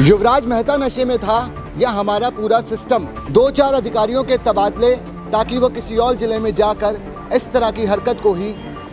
युवराज मेहता नशे में था या हमारा पूरा सिस्टम? 2-4 अधिकारियों के तबादले ताकि वो किसी और जिले में जाकर इस तरह की हरकत को ही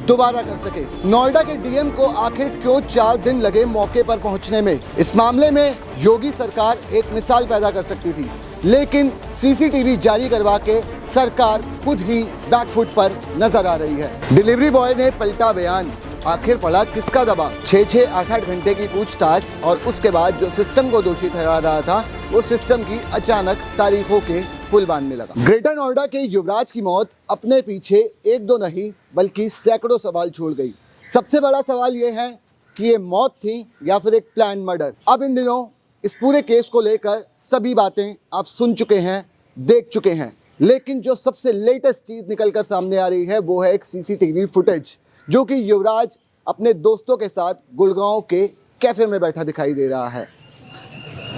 दोबारा कर सके। नोएडा के डीएम को आखिर क्यों 4 दिन लगे मौके पर पहुंचने में? इस मामले में योगी सरकार एक मिसाल पैदा कर सकती थी, लेकिन सीसीटीवी जारी करवा के सरकार खुद ही बैकफुट पर नजर आ रही है। डिलीवरी बॉय ने पलटा बयान, आखिर पड़ा किसका दबाव? 6-6, 8-8 घंटे की पूछताछ और उसके बाद जो सिस्टम को दोषी ठहरा रहा था वो सिस्टम की अचानक तारीखों के पुल बांधने लगा। ग्रेटर नोएडा के युवराज की मौत अपने पीछे 1-2 नहीं बल्कि सैकड़ों सवाल छोड़ गई। सबसे बड़ा सवाल ये है कि ये मौत थी या फिर एक प्लान मर्डर। अब इन दिनों इस पूरे केस को लेकर सभी बातें आप सुन चुके हैं, देख चुके हैं, लेकिन जो सबसे लेटेस्ट चीज निकल कर सामने आ रही है वो है एक सीसीटीवी फुटेज, जो कि युवराज अपने दोस्तों के साथ गुड़गांव के कैफे में बैठा दिखाई दे रहा है।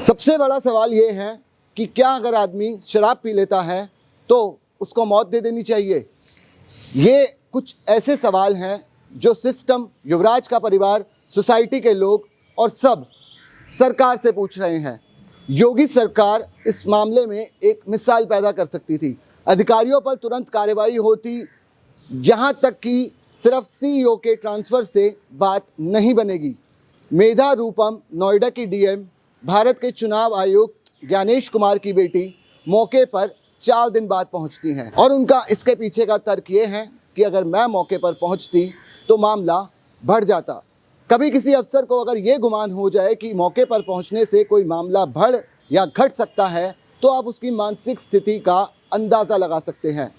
सबसे बड़ा सवाल ये है कि क्या अगर आदमी शराब पी लेता है तो उसको मौत दे देनी चाहिए? ये कुछ ऐसे सवाल हैं जो सिस्टम, युवराज का परिवार, सोसाइटी के लोग और सब सरकार से पूछ रहे हैं। योगी सरकार इस मामले में एक मिसाल पैदा कर सकती थी। अधिकारियों पर तुरंत कार्रवाई होती, यहाँ तक कि सिर्फ सीईओ के ट्रांसफ़र से बात नहीं बनेगी। मेधा रूपम, नोएडा की डीएम, भारत के चुनाव आयुक्त ज्ञानेश कुमार की बेटी, मौके पर 4 दिन बाद पहुंचती हैं और उनका इसके पीछे का तर्क ये है कि अगर मैं मौके पर पहुंचती तो मामला बढ़ जाता। कभी किसी अफसर को अगर ये गुमान हो जाए कि मौके पर पहुंचने से कोई मामला बढ़ या घट सकता है तो आप उसकी मानसिक स्थिति का अंदाज़ा लगा सकते हैं।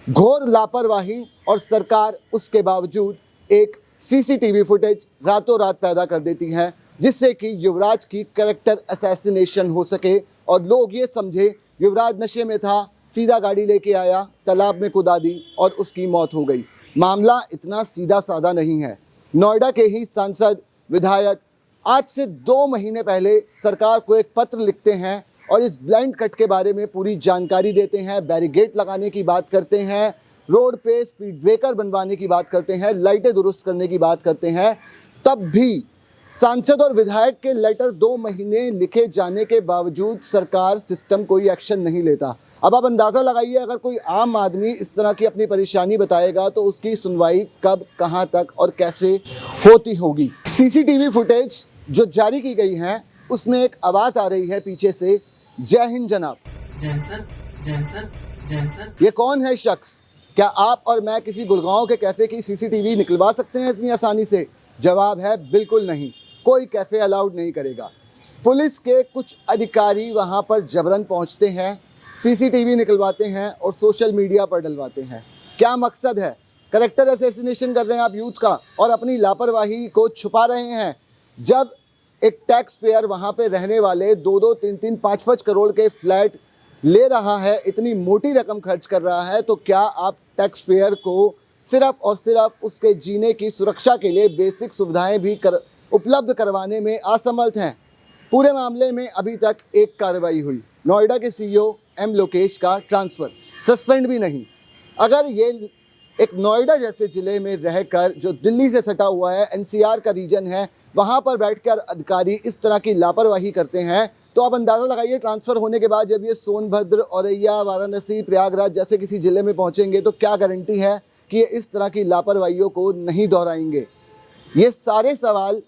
घोर लापरवाही और सरकार उसके बावजूद एक सीसीटीवी फुटेज रातों रात पैदा कर देती है, जिससे कि युवराज की कैरेक्टर असैसिनेशन हो सके और लोग ये समझे युवराज नशे में था, सीधा गाड़ी लेके आया, तालाब में कुदा दी और उसकी मौत हो गई। मामला इतना सीधा साधा नहीं है। नोएडा के ही सांसद, विधायक आज से 2 महीने पहले सरकार को एक पत्र लिखते हैं और इस ब्लाइंड कट के बारे में पूरी जानकारी देते हैं, बैरिकेड लगाने की बात करते हैं, रोड पे स्पीड ब्रेकर बनवाने की बात करते हैं, लाइटें दुरुस्त करने की बात करते हैं। तब भी सांसद और विधायक के लेटर 2 महीने लिखे जाने के बावजूद सरकार, सिस्टम कोई एक्शन नहीं लेता। अब आप अंदाज़ा लगाइए, अगर कोई आम आदमी इस तरह की अपनी परेशानी बताएगा तो उसकी सुनवाई कब, कहाँ तक और कैसे होती होगी। सीसीटीवी फुटेज जो जारी की गई है उसमें एक आवाज़ आ रही है पीछे से, जय हिंद जनाब। ये कौन है शख्स? क्या आप और मैं किसी गुड़गांव के कैफे की सीसीटीवी निकलवा सकते हैं इतनी आसानी से? जवाब है बिल्कुल नहीं। कोई कैफे अलाउड नहीं करेगा। पुलिस के कुछ अधिकारी वहां पर जबरन पहुंचते हैं, सीसीटीवी निकलवाते हैं और सोशल मीडिया पर डलवाते हैं। क्या मकसद है? कैरेक्टर असैसिनेशन कर रहे हैं आप यूथ का और अपनी लापरवाही को छुपा रहे हैं। जब एक टैक्स पेयर वहाँ पे रहने वाले 2-2, 3-3, 5-5 करोड़ के फ्लैट ले रहा है, इतनी मोटी रकम खर्च कर रहा है, तो क्या आप टैक्स पेयर को सिर्फ और सिर्फ उसके जीने की सुरक्षा के लिए बेसिक सुविधाएं भी उपलब्ध करवाने में असमर्थ हैं? पूरे मामले में अभी तक एक कार्रवाई हुई, नोएडा के सीईओ एम लोकेश का ट्रांसफ़र, सस्पेंड भी नहीं। अगर ये एक नोएडा जैसे ज़िले में रहकर, जो दिल्ली से सटा हुआ है, एनसीआर का रीजन है, वहाँ पर बैठकर अधिकारी इस तरह की लापरवाही करते हैं, तो आप अंदाज़ा लगाइए ट्रांसफ़र होने के बाद जब ये सोनभद्र, औरैया, वाराणसी, प्रयागराज जैसे किसी ज़िले में पहुँचेंगे तो क्या गारंटी है कि ये इस तरह की लापरवाहियों को नहीं दोहराएंगे? ये सारे सवाल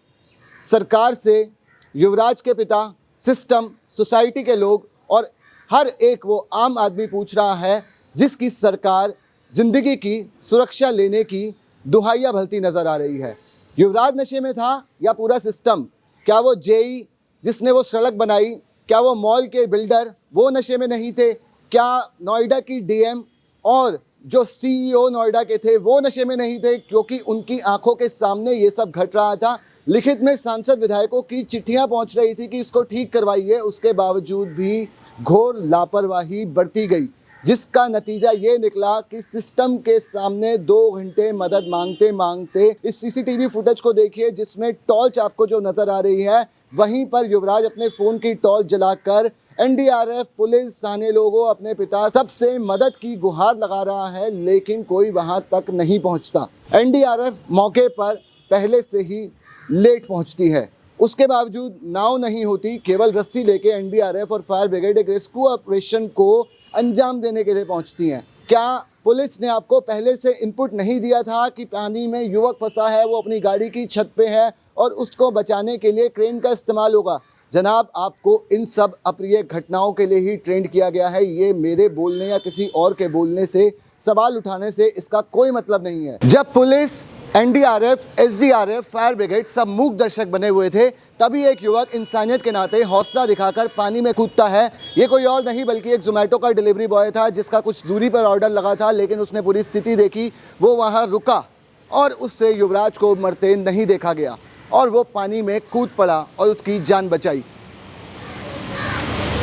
सरकार से, युवराज के पिता, सिस्टम, सोसाइटी के लोग और हर एक वो आम आदमी पूछ रहा है जिसकी सरकार ज़िंदगी की सुरक्षा लेने की दुहाइयाँ भलती नज़र आ रही है। युवराज नशे में था या पूरा सिस्टम? क्या वो जेई जिसने वो सड़क बनाई, क्या वो मॉल के बिल्डर वो नशे में नहीं थे? क्या नोएडा की डीएम और जो सीईओ नोएडा के थे वो नशे में नहीं थे? क्योंकि उनकी आंखों के सामने ये सब घट रहा था। लिखित में सांसद, विधायकों की चिट्ठियां पहुंच रही थी कि इसको ठीक करवाइए, उसके बावजूद भी घोर लापरवाही बरती गई, जिसका नतीजा ये निकला कि सिस्टम के सामने 2 घंटे मदद मांगते मांगते, इस सीसीटीवी फुटेज को देखिए जिसमें टॉर्च आपको जो नज़र आ रही है, वहीं पर युवराज अपने फ़ोन की टॉर्च जलाकर एनडीआरएफ, पुलिस, स्थानीय लोगों, अपने पिता, सबसे मदद की गुहार लगा रहा है, लेकिन कोई वहां तक नहीं पहुंचता। एनडीआरएफ मौके पर पहले से ही लेट पहुंचती है। उसके बावजूद नाव नहीं होती, केवल रस्सी लेके एनडीआरएफ और फायर ब्रिगेड एक रेस्क्यू ऑपरेशन को अंजाम देने के लिए पहुंचती हैं। क्या पुलिस ने आपको पहले से इनपुट नहीं दिया था कि पानी में युवक फंसा है, वो अपनी गाड़ी की छत पे है और उसको बचाने के लिए क्रेन का इस्तेमाल होगा? जनाब, आपको इन सब अप्रिय घटनाओं के लिए ही ट्रेंड किया गया है। ये मेरे बोलने या किसी और के बोलने से, सवाल उठाने से इसका कोई मतलब नहीं है। जब police, NDRF, SDRF, fire brigade सब मूक दर्शक बने हुए थे, तभी एक युवक इंसानियत के नाते हौसला दिखाकर पानी में कूदता है। ये कोई और नहीं बल्कि एक जोमेटो का डिलीवरी बॉय था, जिसका कुछ दूरी पर ऑर्डर लगा था, लेकिन उसने पूरी स्थिति देखी, वो वहाँ रुका और उससे युवराज को मरते नहीं देखा गया और वो पानी में कूद पड़ा और उसकी जान बचाई।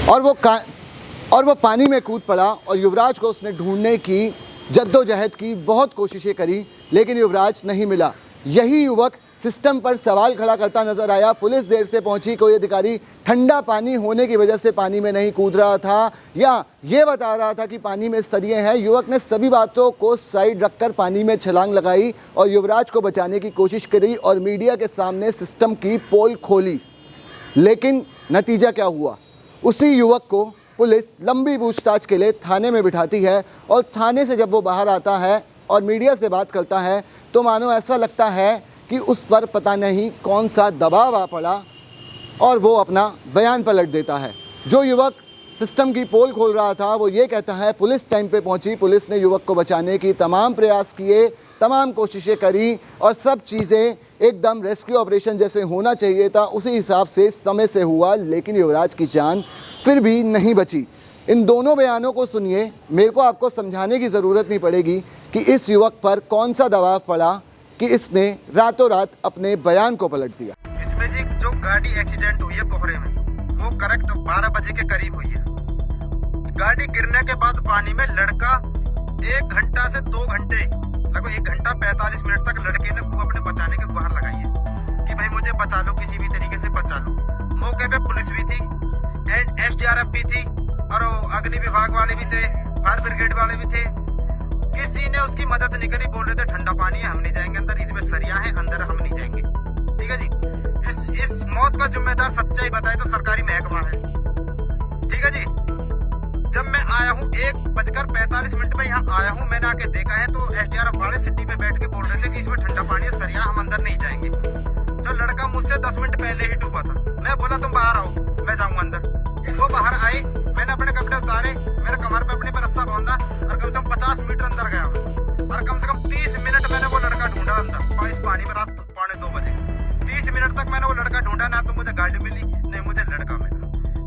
और वो पानी में कूद पड़ा और युवराज को उसने ढूंढने की जद्दोजहद की, बहुत कोशिशें करी, लेकिन युवराज नहीं मिला। यही युवक सिस्टम पर सवाल खड़ा करता नजर आया। पुलिस देर से पहुंची, कोई अधिकारी ठंडा पानी होने की वजह से पानी में नहीं कूद रहा था या ये बता रहा था कि पानी में सरिये हैं। युवक ने सभी बातों को साइड रखकर पानी में छलांग लगाई और युवराज को बचाने की कोशिश करी और मीडिया के सामने सिस्टम की पोल खोली। लेकिन नतीजा क्या हुआ? उसी युवक को पुलिस लंबी पूछताछ के लिए थाने में बिठाती है और थाने से जब वो बाहर आता है और मीडिया से बात करता है तो मानो ऐसा लगता है कि उस पर पता नहीं कौन सा दबाव आ पड़ा और वो अपना बयान पलट देता है। जो युवक सिस्टम की पोल खोल रहा था वो ये कहता है, पुलिस टाइम पे पहुंची, पुलिस ने युवक को बचाने की तमाम प्रयास किए, तमाम कोशिशें करी और सब चीज़ें एकदम रेस्क्यू ऑपरेशन जैसे होना चाहिए था उसी हिसाब से समय से हुआ, लेकिन युवराज की जान फिर भी नहीं बची। इन दोनों बयानों को सुनिए। मेरे को आपको समझाने की ज़रूरत नहीं पड़ेगी कि इस युवक पर कौन सा दबाव पड़ा कि इसने रातों रात अपने बयान को पलट दिया। इसमें जी जो गाड़ी एक्सीडेंट हुई है कोहरे में, वो करेक्ट 12 बजे के करीब हुई है। गाड़ी गिरने के बाद पानी में लड़का 1 घंटा से 2 घंटे, लगभग 1 घंटा 45 मिनट तक लड़के ने अपने बचाने की गुहार लगाई है कि भाई मुझे बचा लो, किसी भी तरीके से बचा लो। मौके पे पुलिस भी थी, एसडीआरएफ भी थी और अग्नि विभाग वाले भी थे, फायर ब्रिगेड वाले भी थे। किसी ने उसकी मदद नहीं करी। बोल रहे थे ठंडा पानी है, हम नहीं जाएंगे अंदर, इसमें सरिया है, अंदर हम नहीं जाएंगे। ठीक है जी। इस मौत का जिम्मेदार सच्चाई बताए तो सरकारी महकमा है। ठीक है जी। जब मैं आया हूँ 1:45 में यहाँ आया हूँ, मैंने आके देखा है तो एसडीआरएफ वाले सिटी पे बैठ के बोल रहे थे कि इसमें ठंडा पानी है, सरिया, हम अंदर नहीं जाएंगे। तो लड़का मुझसे 10 मिनट पहले ही डूबा था। मैं बोला तुम बाहर आओ, मैं जाऊंगा अंदर। वो बाहर आए, मैंने अपने कपड़े उतारे, मेरे कमर पे अपने पर रस्सा बांधा और कम से कम 50 मीटर अंदर गया और कम से कम 30 मिनट मैंने वो लड़का ढूंढा अंदर इस पानी में। रात 2:45 बजे 30 मिनट तक मैंने वो लड़का ढूंढा। ना तो मुझे गाड़ी मिली, नहीं मुझे लड़का मिला।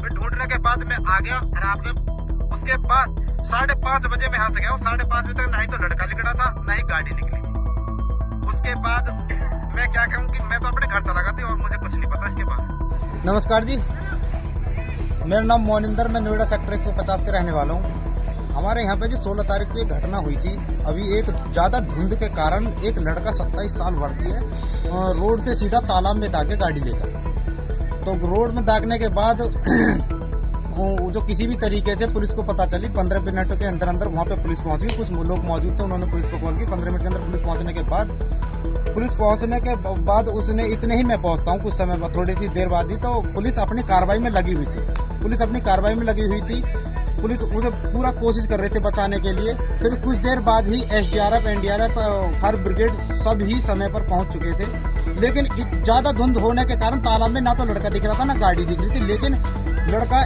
फिर ढूंढने के बाद मैं आ गया और उसके बाद 5:30 बजे मैं यहाँ से गया हूँ। 5:30 बजे तक ना ही तो लड़का निकला था, ना ही गाड़ी निकली। उसके बाद मैं क्या कहूँ कि मैं तो अपने घर चला गया था और मुझे कुछ नहीं पता इसके बाद। नमस्कार जी, मेरा नाम मोनिंदर, मैं नोएडा सेक्टर 150 के रहने वाला हूँ। हमारे यहाँ पे जी 16 तारीख को एक घटना हुई थी। अभी एक ज़्यादा धुंध के कारण एक लड़का 27 साल वर्षीय रोड से सीधा तालाब में दागे गाड़ी लेकर। तो रोड में दागने के बाद जो किसी भी तरीके से पुलिस को पता चली, 15 मिनट के अंदर अंदर वहाँ पे पुलिस पहुँच गई। कुछ लोग मौजूद थे, उन्होंने पुलिस को कॉल की। 15 मिनट के अंदर पुलिस पहुँचने के बाद उसने, इतने ही मैं पहुँचता हूँ कुछ समय बाद, थोड़ी सी देर बाद ही, तो पुलिस अपनी कार्रवाई में लगी हुई थी। पुलिस उसे पूरा कोशिश कर रहे थे बचाने के लिए। फिर कुछ देर बाद ही एसडीआरएफ, एनडीआरएफ, फायर ब्रिगेड सब ही समय पर पहुंच चुके थे। लेकिन ज़्यादा धुंध होने के कारण तालाब में ना तो लड़का दिख रहा था ना गाड़ी दिख रही थी। लेकिन लड़का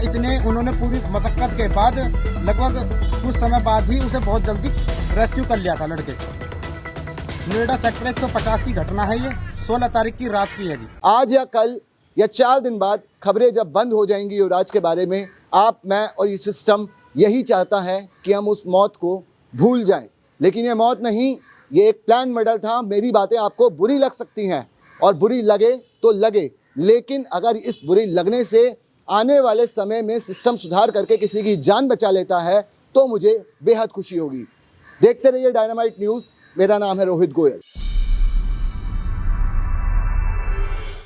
उन्होंने पूरी मशक्कत के बाद लगभग कुछ समय बाद ही उसे बहुत जल्दी रेस्क्यू कर लिया था लड़के को। नोएडा सेक्टर 150 की घटना है ये, 16 तारीख की रात की है जी। आज या कल या 4 दिन बाद खबरें जब बंद हो जाएंगी युवराज के बारे में, आप, मैं और ये सिस्टम यही चाहता है कि हम उस मौत को भूल जाएं। लेकिन ये मौत नहीं, ये एक प्लान मर्डर था। मेरी बातें आपको बुरी लग सकती हैं और बुरी लगे तो लगे, लेकिन अगर इस बुरी लगने से आने वाले समय में सिस्टम सुधार करके किसी की जान बचा लेता है तो मुझे बेहद खुशी होगी। देखते रहिए डायनामाइट न्यूज़। मेरा नाम है रोहित गोयल।